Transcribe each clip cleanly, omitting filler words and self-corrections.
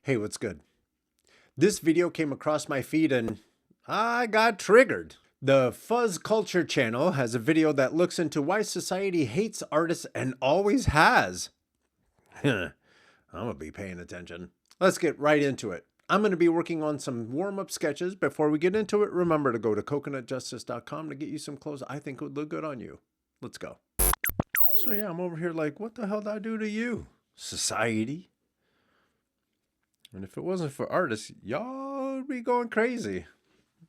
Hey, what's good? This video came across my feed and I got triggered. The Fuzz Culture channel has a video that looks into why society hates artists and always has. I'm gonna be paying attention. Let's get right into it. I'm going to be working on some warm-up sketches. Before we get into it, remember to go to coconutjustice.com to get you some clothes I think would look good on you. Let's go. So yeah, I'm over here like, what the hell did I do to you, society? And if it wasn't for artists, y'all would be going crazy.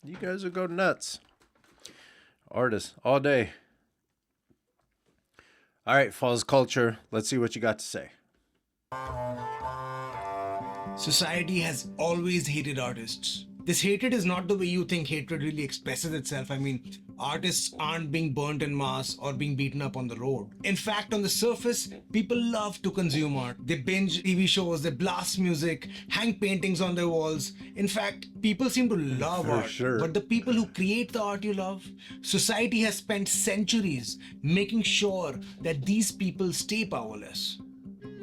You guys would go nuts. Artists all day. All right, Fuzz Culture. Let's see what you got to say. Society has always hated artists. This hatred is not the way you think hatred really expresses itself. I mean, artists aren't being burnt en masse or being beaten up on the road. In fact, on the surface, people love to consume art. They binge TV shows, they blast music, hang paintings on their walls. In fact, people seem to love art. Sure. But the people who create the art you love, society has spent centuries making sure that these people stay powerless.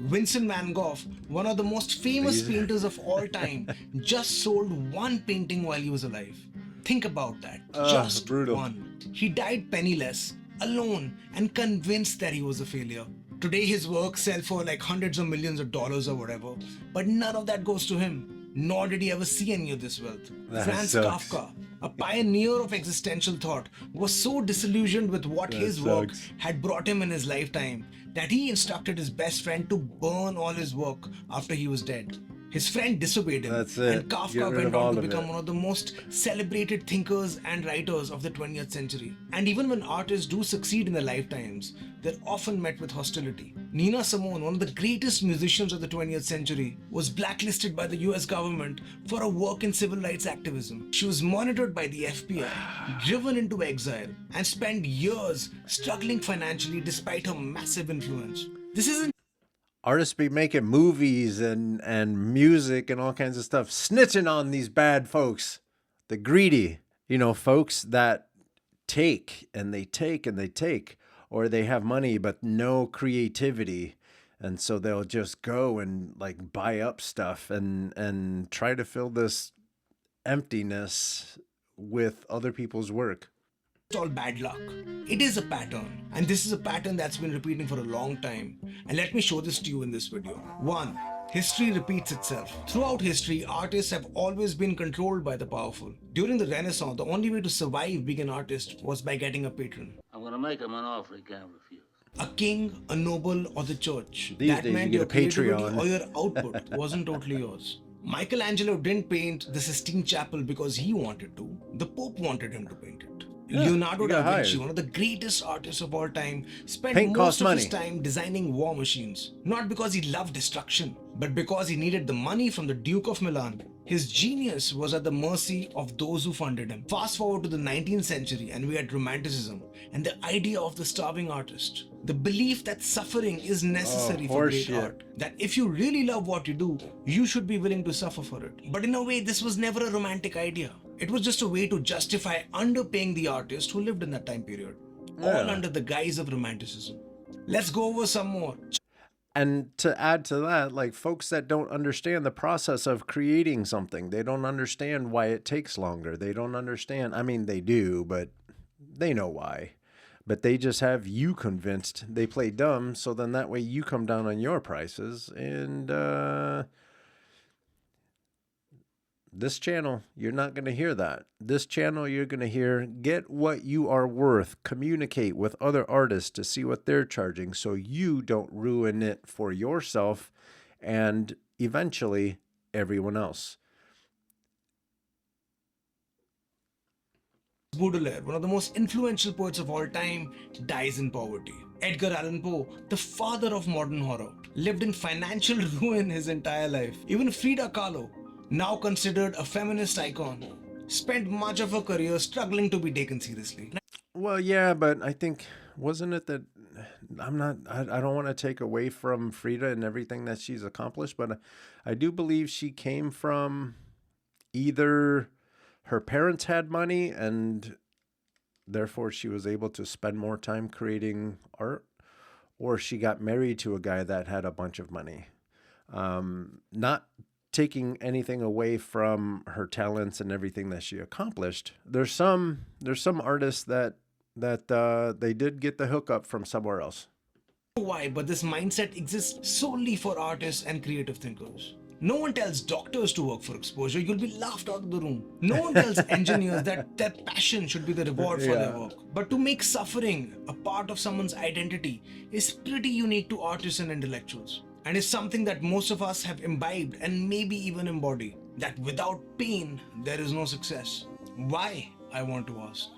Vincent van Gogh, one of the most famous painters of all time, just sold one painting while he was alive. Think about that. Just brutal. one. He died penniless, alone, and convinced that he was a failure. Today his works sell for like hundreds of millions of dollars or whatever, but none of that goes to him, nor did he ever see any of this wealth. Franz sucks. Kafka, a pioneer of existential thought, was so disillusioned with what his work sucks. had brought him in his lifetime that he instructed his best friend to burn all his work after he was dead. His friend disobeyed him, That's it. and Get Kafka rid went of on all to of become it. one of the most celebrated thinkers and writers of the 20th century. And even when artists do succeed in their lifetimes, they're often met with hostility. Nina Simone, one of the greatest musicians of the 20th century, was blacklisted by the US government for her work in civil rights activism. She was monitored by the FBI, driven into exile, and spent years struggling financially despite her massive influence. This isn't Artists be making movies and music and all kinds of stuff, snitching on these bad folks, the greedy, folks that take and they take and they take, or they have money but no creativity. And so they'll just go and like buy up stuff and try to fill this emptiness with other people's work. all bad luck. It is a pattern, and this is a pattern that's been repeating for a long time. And let me show this to you in this video. 1. History repeats itself. Throughout history, artists have always been controlled by the powerful. During the Renaissance, the only way to survive being an artist was by getting a patron. I'm gonna make him an offer he can't refuse. A king, a noble, or the church. These That days meant you your get a creativity Patreon. or your output wasn't totally yours. Michelangelo didn't paint the Sistine Chapel because he wanted to. The Pope wanted him to paint it. Leonardo he da got Vinci, hired. one of the greatest artists of all time, spent Paint costs most of his money. time designing war machines. Not because he loved destruction, but because he needed the money from the Duke of Milan. His genius was at the mercy of those who funded him. Fast forward to the 19th century and we had Romanticism and the idea of the starving artist. The belief that suffering is necessary for great horseshit. art. That if you really love what you do, you should be willing to suffer for it. But in a way, this was never a romantic idea. It was just a way to justify underpaying the artist who lived in that time period. All Yeah. under the guise of Romanticism. Let's go over some more. And to add to that, like folks that don't understand the process of creating something, they don't understand why it takes longer. They don't understand. I mean, they do, but they know why. But they just have you convinced. They play dumb, so then that way you come down on your prices. And this channel, you're not going to hear that. This channel, you're going to hear get what you are worth. Communicate with other artists to see what they're charging so you don't ruin it for yourself and eventually everyone else. Baudelaire, one of the most influential poets of all time, dies in poverty. Edgar Allan Poe, the father of modern horror, lived in financial ruin his entire life. Even Frida Kahlo, now considered a feminist icon, spent much of her career struggling to be taken seriously. Well, yeah, but I think, wasn't it that I don't want to take away from Frida and everything that she's accomplished, but I do believe she came from either her parents had money and therefore she was able to spend more time creating art, or she got married to a guy that had a bunch of money. Not taking anything away from her talents and everything that she accomplished. There's some artists that they did get the hookup from somewhere else. Why, but this mindset exists solely for artists and creative thinkers. No one tells doctors to work for exposure, you'll be laughed out of the room. No one tells engineers that their passion should be the reward for their Yeah. work. But to make suffering a part of someone's identity is pretty unique to artists and intellectuals, and is something that most of us have imbibed and maybe even embody. That without pain, there is no success. Why, I want to ask?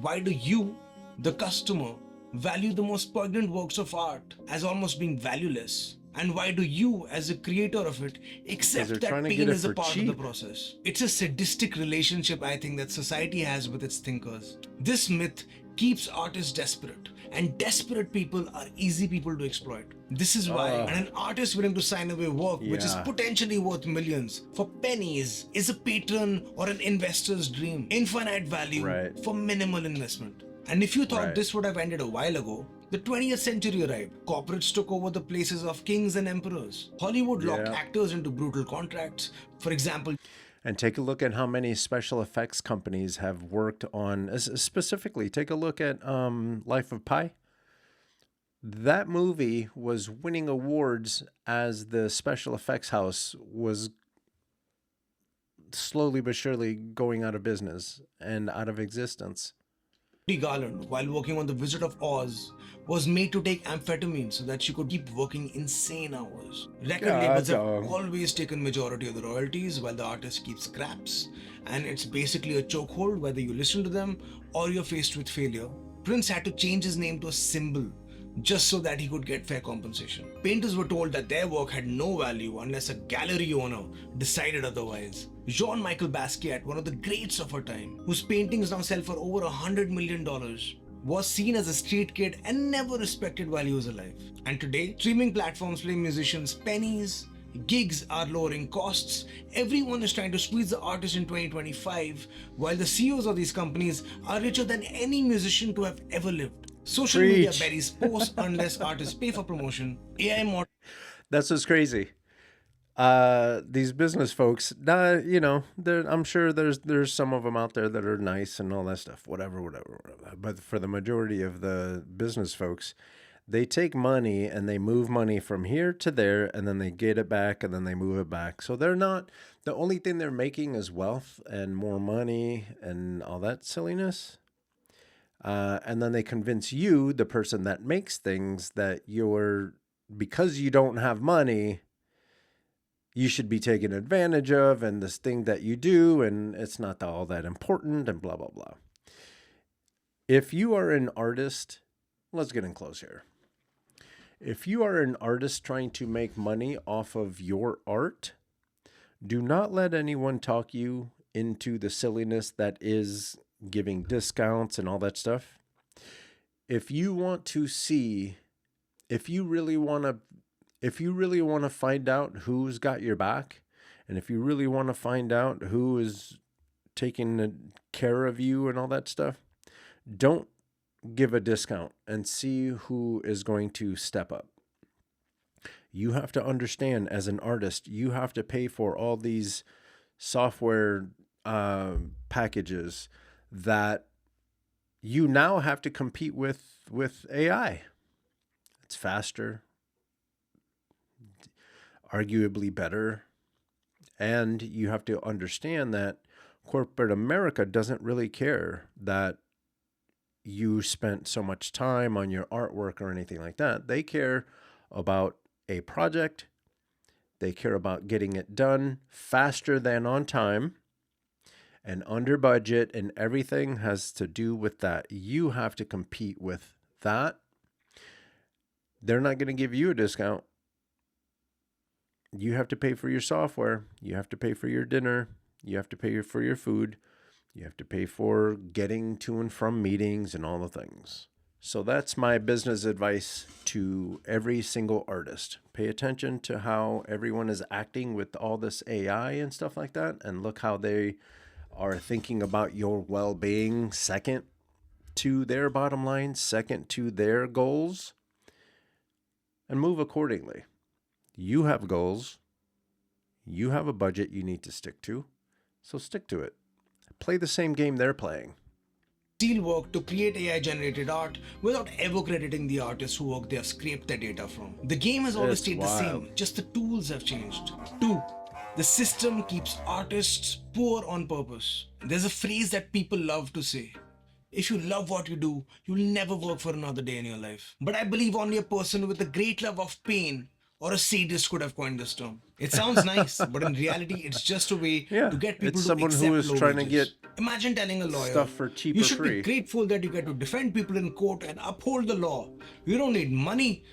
Why do you, the customer, value the most poignant works of art as almost being valueless? And why do you, as a creator of it, they're accept trying that to pain get it is a for part of the cheap. process? It's a sadistic relationship, I think, that society has with its thinkers. This myth keeps artists desperate, and desperate people are easy people to exploit. This is why an artist willing to sign away work which is Yeah. potentially worth millions for pennies is a patron or an investor's dream. Infinite value Right. for minimal investment. And if you thought Right. this would have ended a while ago, the 20th century arrived. Corporates took over the places of kings and emperors. Hollywood locked Yeah. actors into brutal contracts. For example, And take a look at how many special effects companies have worked on, specifically, take a look at Life of Pi. That movie was winning awards as the special effects house was slowly but surely going out of business and out of existence. Judy Garland, while working on The Wizard of Oz, was made to take amphetamine so that she could keep working insane hours. Record God, labels have dog. always taken majority of the royalties while the artist keeps scraps, and it's basically a chokehold whether you listen to them or you're faced with failure. Prince had to change his name to a symbol just so that he could get fair compensation. Painters were told that their work had no value unless a gallery owner decided otherwise. Jean-Michel Basquiat, one of the greats of our time, whose paintings now sell for over $100 million, was seen as a street kid and never respected while he was alive. And today, streaming platforms pay musicians pennies, gigs are lowering costs, everyone is trying to squeeze the artist in 2025, while the CEOs of these companies are richer than any musician to have ever lived. Social media Preach. buries posts unless artists pay for promotion. AI models That's what's crazy. These business folks, I'm sure there's some of them out there that are nice and all that stuff, whatever. But for the majority of the business folks, they take money and they move money from here to there, and then they get it back, and then they move it back. So they're not, the only thing they're making is wealth and more money and all that silliness. And then they convince you, the person that makes things, that because you don't have money, you should be taken advantage of, and this thing that you do, and it's not all that important, and blah, blah, blah. If you are an artist, let's get in close here. If you are an artist trying to make money off of your art, do not let anyone talk you into the silliness that is giving discounts and all that stuff. If you want to see, if you really want to find out who's got your back, and if you really want to find out who is taking care of you and all that stuff, don't give a discount and see who is going to step up. You have to understand, as an artist, you have to pay for all these software packages that you now have to compete with AI. It's faster, arguably better, and you have to understand that corporate America doesn't really care that you spent so much time on your artwork or anything like that. They care about a project. They care about getting it done faster than on time and under budget, and everything has to do with that. You have to compete with that. They're not going to give you a discount. You have to pay for your software. You have to pay for your dinner. You have to pay for your food. You have to pay for getting to and from meetings and all the things. So that's my business advice to every single artist. Pay attention to how everyone is acting with all this AI and stuff like that, and look how they are thinking about your well-being, second to their bottom line, second to their goals, and move accordingly. You have goals. You have a budget you need to stick to, so stick to it. Play the same game they're playing. Steal work to create AI generated art without ever crediting the artists who work they have scraped their data from. The game has always It's stayed wild. the same, just the tools have changed. 2. The system keeps artists poor on purpose. There's a phrase that people love to say. If you love what you do, you'll never work for another day in your life. But I believe only a person with a great love of pain or a sadist could have coined this term. It sounds nice, but in reality, it's just a way Yeah, to get people it's to someone accept who is low trying to wages. get Imagine telling a lawyer, stuff for cheap you or should free. be grateful that you get to defend people in court and uphold the law. You don't need money.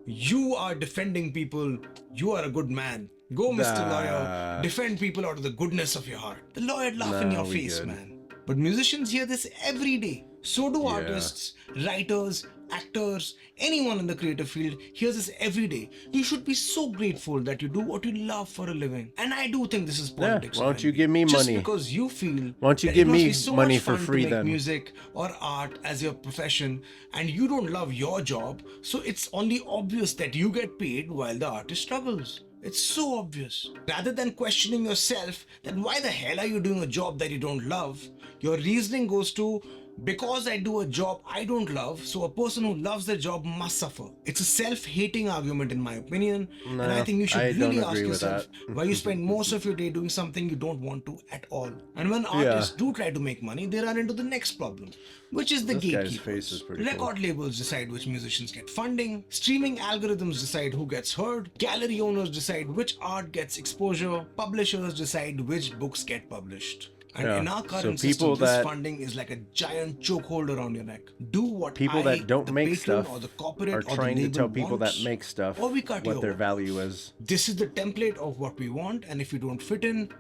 You are defending people. You are a good man. Go, Mr. Lawyer. Defend people out of the goodness of your heart. The lawyer would laugh in your we face, good. man. But musicians hear this every day. So do artists, writers, actors, anyone in the creative field hears this every day. You should be so grateful that you do what you love for a living. And I do think this is politics. why don't you behind give me it. money? Just because you feel Why don't you that give it must me be so money much for fun free to make then? music or art as your profession and you don't love your job, so it's only obvious that you get paid while the artist struggles. It's so obvious. Rather than questioning yourself that why the hell are you doing a job that you don't love, your reasoning goes to because I do a job I don't love, so a person who loves their job must suffer. It's a self-hating argument in my opinion, and I think you should I don't really ask agree with yourself that. why you spend most of your day doing something you don't want to at all. And when artists do try to make money, they run into the next problem, which is the This guy's face gatekeepers. is pretty cool. Record labels decide which musicians get funding, streaming algorithms decide who gets heard, gallery owners decide which art gets exposure, publishers decide which books get published. And in our current system, this funding is like a giant chokehold around your neck. Do what People that don't the make patron stuff or the corporate are or the trying to label tell people that wants, make stuff or we cut you what their off. value is. This is the template of what we want, and if you don't fit in,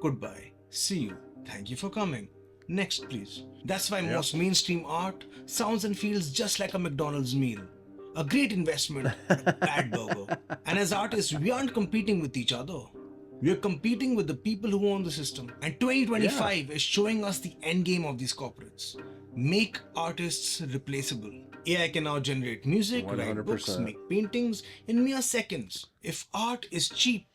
goodbye. See you. Thank you for coming. Next, please. That's why most mainstream art sounds and feels just like a McDonald's meal. A great investment, a bad burger. And as artists, we aren't competing with each other. We are competing with the people who own the system. And 2025 is showing us the end game of these corporates. Make artists replaceable. AI can now generate music, write books, 100%. make paintings in mere seconds. If art is cheap,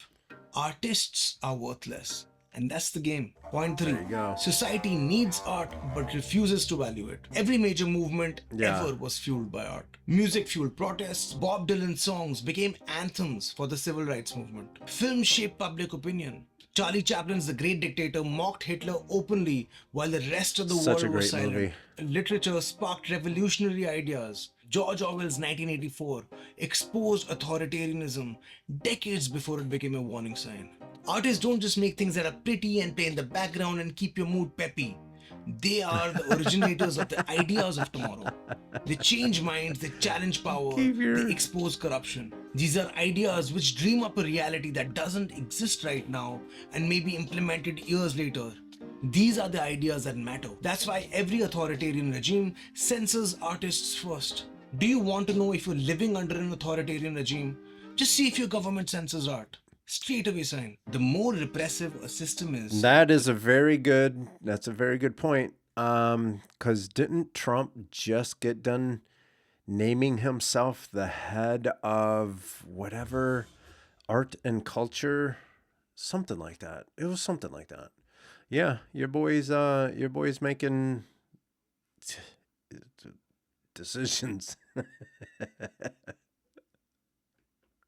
artists are worthless. And that's the game. Point 3. you go. Society needs art but refuses to value it. Every major movement Yeah. ever was fueled by art. Music fueled protests. Bob Dylan's songs became anthems for the civil rights movement. Film shaped public opinion. Charlie Chaplin's The Great Dictator mocked Hitler openly while the rest of the Such a world was great silent. movie. Literature sparked revolutionary ideas. George Orwell's 1984 exposed authoritarianism decades before it became a warning sign. Artists don't just make things that are pretty and play in the background and keep your mood peppy. They are the originators of the ideas of tomorrow. They change minds, they challenge power, they expose corruption. These are ideas which dream up a reality that doesn't exist right now and may be implemented years later. These are the ideas that matter. That's why every authoritarian regime censors artists first. Do you want to know if you're living under an authoritarian regime? Just see if your government censors art. Straight away sign. The more repressive a system is, That's a very good point. Because didn't Trump just get done naming himself the head of whatever art and culture? Something like that. It was something like that. Yeah, your boy's making decisions.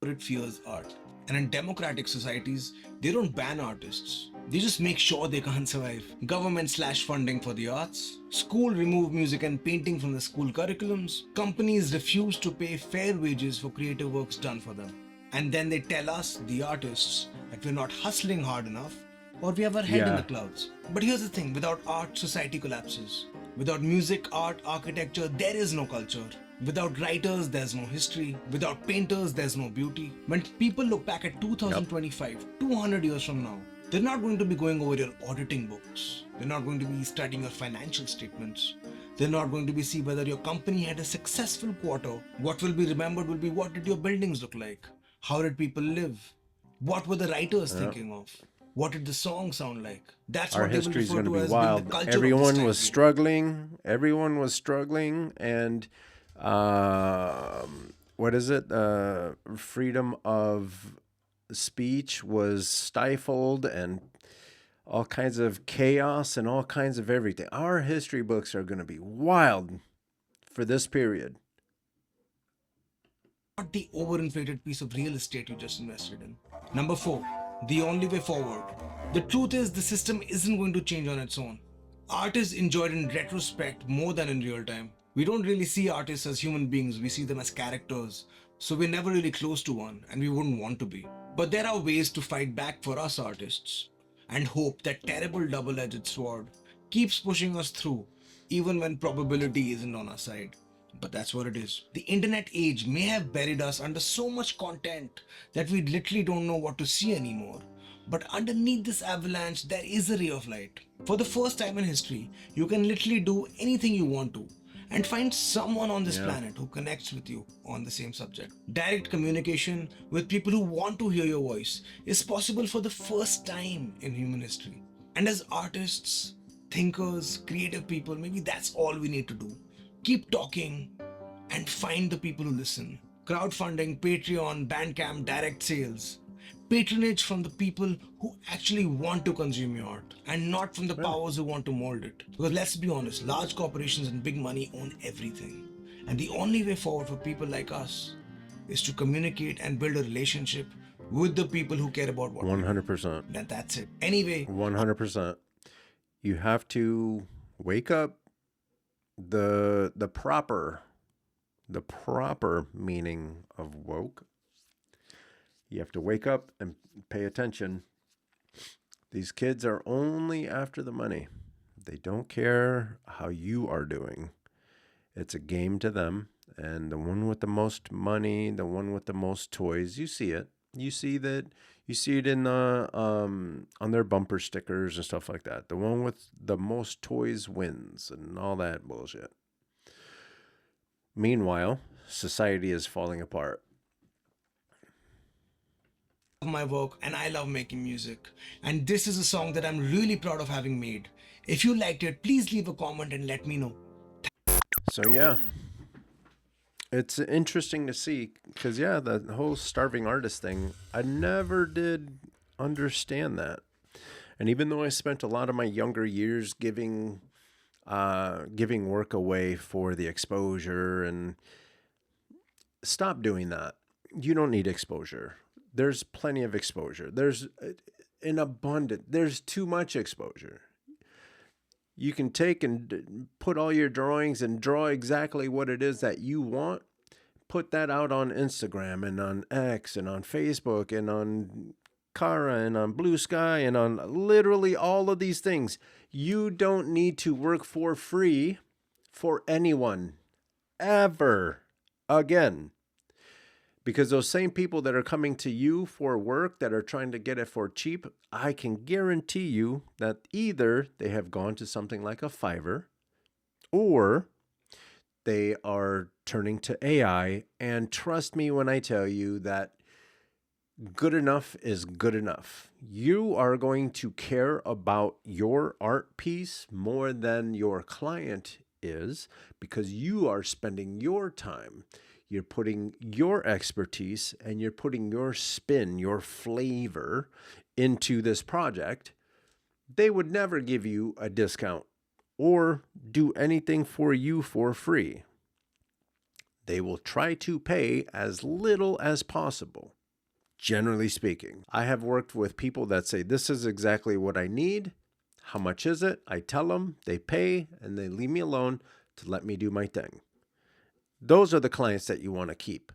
it fears art. And in democratic societies, they don't ban artists. They just make sure they can't survive. Government slash funding for the arts. School remove music and painting from the school curriculums. Companies refuse to pay fair wages for creative works done for them. And then they tell us, the artists, that we're not hustling hard enough or we have our head in the clouds. But here's the thing, without art, society collapses. Without music, art, architecture, there is no culture. Without writers, there's no history. Without painters, there's no beauty. When people look back at 2025, 200 years from now, they're not going to be going over your auditing books. They're not going to be studying your financial statements. They're not going to be see whether your company had a successful quarter. What will be remembered will be what did your buildings look like? How did people live? What were the writers thinking of? What did the song sound like? That's Our what they will history's refer going to to be as being wild. the culture of this Everyone time was period. struggling. Everyone was struggling, and what is it? Freedom of speech was stifled and all kinds of chaos and all kinds of everything. Our history books are going to be wild for this period. Not the overinflated piece of real estate you just invested in. Number 4, the only way forward. The truth is, the system isn't going to change on its own. Art is enjoyed in retrospect more than in real time. We don't really see artists as human beings, we see them as characters. So we're never really close to one, and we wouldn't want to be. But there are ways to fight back for us artists, and hope that terrible double edged sword keeps pushing us through, even when probability isn't on our side. But that's what it is. The internet age may have buried us under so much content that we literally don't know what to see anymore. But underneath this avalanche, there is a ray of light. For the first time in history, you can literally do anything you want to and find someone on this planet who connects with you on the same subject. Direct communication with people who want to hear your voice is possible for the first time in human history. And as artists, thinkers, creative people, maybe that's all we need to do. Keep talking and find the people who listen. Crowdfunding, Patreon, Bandcamp, direct sales. Patronage from the people who actually want to consume your art and not from the powers who want to mold it. Because let's be honest, large corporations and big money own everything. And the only way forward for people like us is to communicate and build a relationship with the people who care about what 100%. That's it. Anyway, 100%. You have to wake up. The proper meaning of woke. You have to wake up and pay attention. These kids are only after the money. They don't care how you are doing. It's a game to them. And the one with the most money, the one with the most toys, you see it. You see it in the on their bumper stickers and stuff like that. The one with the most toys wins and all that bullshit. Meanwhile, society is falling apart. My work and I love making music, and this is a song that I'm really proud of having made. If you liked it, please leave a comment and let me know. So yeah, it's interesting to see because the whole starving artist thing, I never did understand that. And even though I spent a lot of my younger years giving work away for the exposure, and stop doing that. You don't need exposure. There's plenty of exposure. There's an abundant. There's too much exposure. You can take and put all your drawings and draw exactly what it is that you want. Put that out on Instagram and on X and on Facebook and on Kara and on Blue Sky and on literally all of these things. You don't need to work for free for anyone ever again. Because those same people that are coming to you for work that are trying to get it for cheap, I can guarantee you that either they have gone to something like a Fiverr or they are turning to AI. And trust me when I tell you that good enough is good enough. You are going to care about your art piece more than your client is because you are spending your time. You're putting your expertise and you're putting your spin, your flavor into this project. They would never give you a discount or do anything for you for free. They will try to pay as little as possible, generally speaking. I have worked with people that say, this is exactly what I need. How much is it? I tell them, they pay, and they leave me alone to let me do my thing. Those are the clients that you want to keep.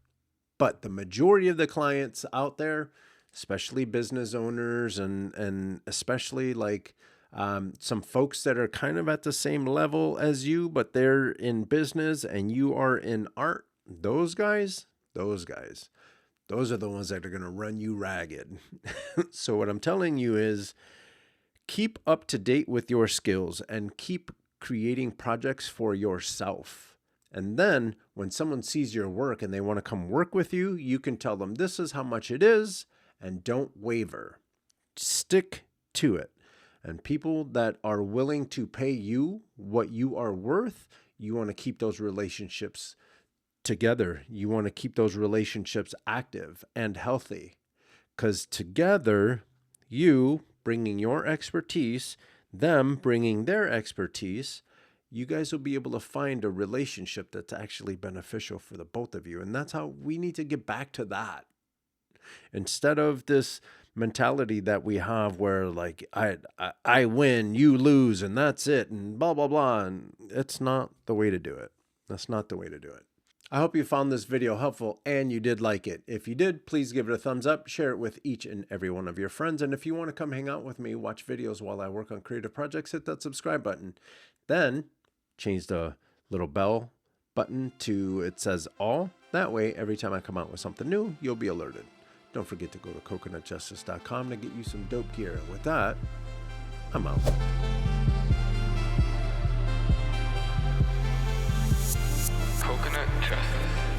But the majority of the clients out there, especially business owners and especially like some folks that are kind of at the same level as you, but they're in business and you are in art, those guys, those are the ones that are going to run you ragged. So what I'm telling you is keep up to date with your skills and keep creating projects for yourself. And then when someone sees your work and they want to come work with you, you can tell them this is how much it is and don't waver. Stick to it. And people that are willing to pay you what you are worth, you want to keep those relationships together. You want to keep those relationships active and healthy. Because together, you bringing your expertise, them bringing their expertise, you guys will be able to find a relationship that's actually beneficial for the both of you. And that's how we need to get back to that. Instead of this mentality that we have where like I win, you lose, and that's it, and blah, blah, blah. And it's not the way to do it. That's not the way to do it. I hope you found this video helpful and you did like it. If you did, please give it a thumbs up, share it with each and every one of your friends. And if you want to come hang out with me, watch videos while I work on creative projects, hit that subscribe button. Then change the little bell button to it says all. That way, every time I come out with something new, you'll be alerted. Don't forget to go to coconutjustice.com to get you some dope gear. With that, I'm out. Coconut Justice.